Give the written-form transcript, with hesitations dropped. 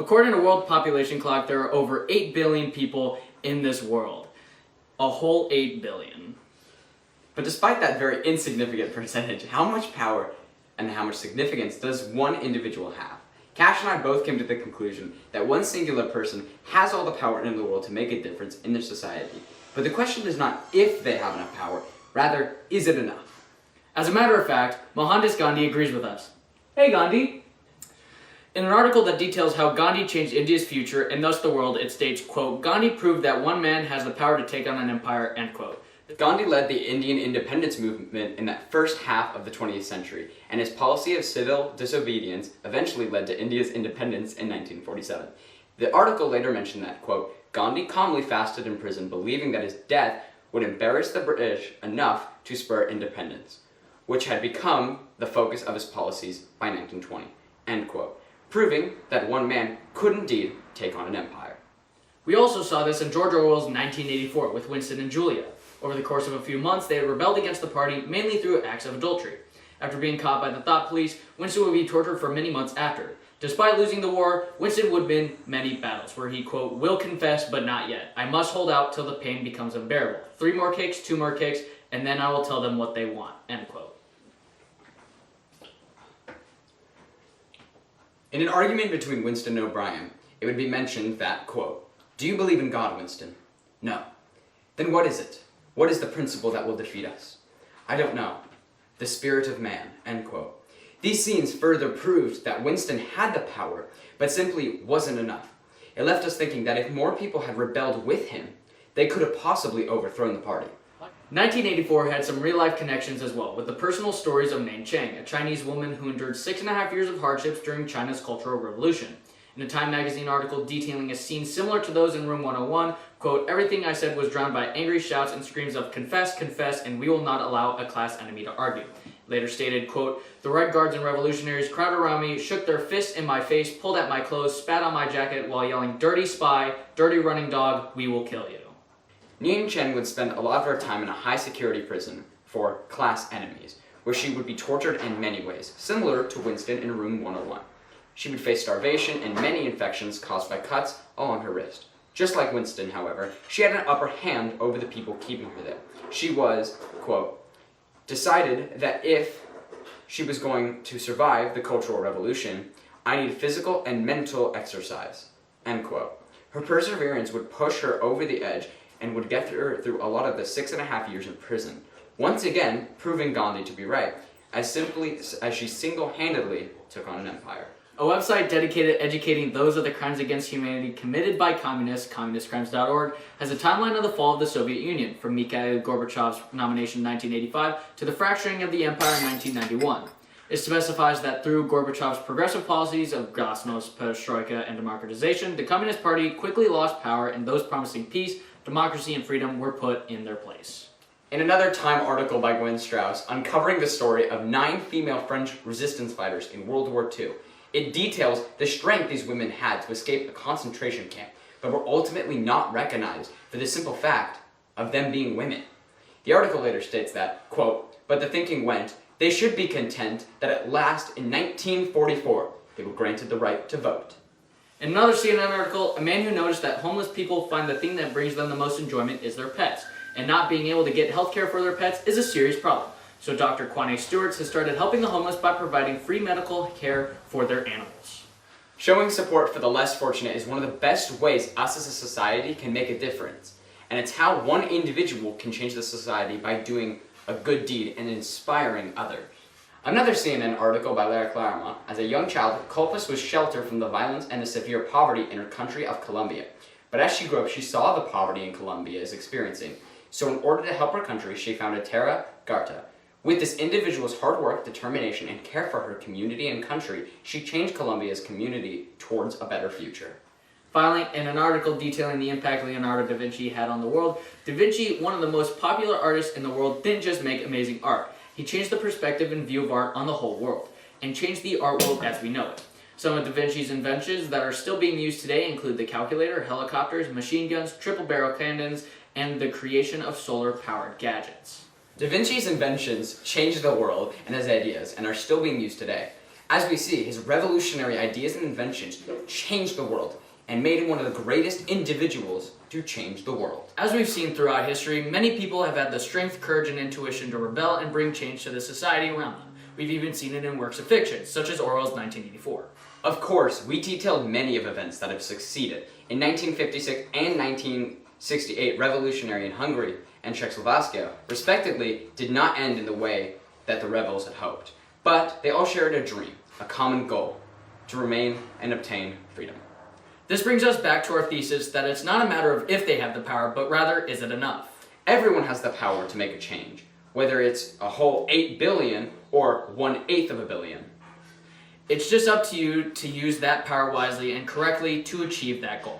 According to World Population Clock, there are over 8 billion people in this world. A whole 8 billion. But despite that very insignificant percentage, how much power and how much significance does one individual have? Cash and I both came to the conclusion that one singular person has all the power in the world to make a difference in their society. But the question is not if they have enough power, rather, is it enough? As a matter of fact, Mohandas Gandhi agrees with us. Hey Gandhi! In an article that details how Gandhi changed India's future and thus the world, it states, quote, Gandhi proved that one man has the power to take on an empire, end quote. Gandhi led the Indian independence movement in that first half of the 20th century, and his policy of civil disobedience eventually led to India's independence in 1947. The article later mentioned that, quote, Gandhi calmly fasted in prison, believing that his death would embarrass the British enough to spur independence, which had become the focus of his policies by 1920, end quote, proving that one man could indeed take on an empire. We also saw this in George Orwell's 1984 with Winston and Julia. Over the course of a few months, they had rebelled against the party, mainly through acts of adultery. After being caught by the thought police, Winston would be tortured for many months after. Despite losing the war, Winston would win many battles, where he, quote, will confess, but not yet. I must hold out till the pain becomes unbearable. 3 more kicks, 2 more kicks, and then I will tell them what they want, end quote. In an argument between Winston and O'Brien, it would be mentioned that, quote, do you believe in God, Winston? No. Then what is it? What is the principle that will defeat us? I don't know. The spirit of man, end quote. These scenes further proved that Winston had the power, but simply wasn't enough. It left us thinking that if more people had rebelled with him, they could have possibly overthrown the party. 1984 had some real-life connections as well, with the personal stories of Nan Chang, a Chinese woman who endured 6.5 years of hardships during China's Cultural Revolution. In a Time magazine article detailing a scene similar to those in Room 101, quote, everything I said was drowned by angry shouts and screams of confess, confess, and we will not allow a class enemy to argue. Later stated, quote, the Red Guards and revolutionaries crowded around me, shook their fists in my face, pulled at my clothes, spat on my jacket while yelling, dirty spy, dirty running dog, we will kill you. Nan Chen would spend a lot of her time in a high-security prison for class enemies, where she would be tortured in many ways, similar to Winston in Room 101. She would face starvation and many infections caused by cuts along her wrist. Just like Winston, however, she had an upper hand over the people keeping her there. She was, quote, decided that if she was going to survive the Cultural Revolution, I need physical and mental exercise, end quote. Her perseverance would push her over the edge and would get her through a lot of the 6.5 years in prison, once again proving Gandhi to be right, as she single-handedly took on an empire. A website dedicated to educating those of the crimes against humanity committed by communists, communistcrimes.org, has a timeline of the fall of the Soviet Union, from Mikhail Gorbachev's nomination in 1985 to the fracturing of the empire in 1991. It specifies that through Gorbachev's progressive policies of glasnost, perestroika, and democratization, the Communist Party quickly lost power and those promising peace, democracy, and freedom were put in their place. In another Time article by Gwen Strauss, uncovering the story of 9 female French resistance fighters in World War II, it details the strength these women had to escape a concentration camp, but were ultimately not recognized for the simple fact of them being women. The article later states that, quote, but the thinking went, they should be content that at last in 1944 they were granted the right to vote. In another CNN article, a man who noticed that homeless people find the thing that brings them the most enjoyment is their pets, and not being able to get health care for their pets is a serious problem. So Dr. Kwane Stewart has started helping the homeless by providing free medical care for their animals. Showing support for the less fortunate is one of the best ways us as a society can make a difference. And it's how one individual can change the society by doing a good deed and inspiring others. Another CNN article by Lara Claremont, as a young child, Culpus was sheltered from the violence and the severe poverty in her country of Colombia. But as she grew up, she saw the poverty in Colombia is experiencing. So in order to help her country, she founded Terra Garta. With this individual's hard work, determination, and care for her community and country, she changed Colombia's community towards a better future. Finally, in an article detailing the impact Leonardo da Vinci had on the world, Da Vinci, one of the most popular artists in the world, didn't just make amazing art. He changed the perspective and view of art on the whole world, and changed the art world as we know it. Some of Da Vinci's inventions that are still being used today include the calculator, helicopters, machine guns, triple barrel cannons, and the creation of solar-powered gadgets. Da Vinci's inventions changed the world and his ideas and are still being used today. As we see, his revolutionary ideas and inventions changed the world and made him one of the greatest individuals to change the world. As we've seen throughout history, many people have had the strength, courage, and intuition to rebel and bring change to the society around them. We've even seen it in works of fiction, such as Orwell's 1984. Of course, we detailed many of events that have succeeded. In 1956 and 1968, revolutionary in Hungary and Czechoslovakia, respectively, did not end in the way that the rebels had hoped. But they all shared a dream, a common goal, to remain and obtain freedom. This brings us back to our thesis that it's not a matter of if they have the power, but rather, is it enough? Everyone has the power to make a change, whether it's a whole 8 billion or 1/8 of a billion. It's just up to you to use that power wisely and correctly to achieve that goal.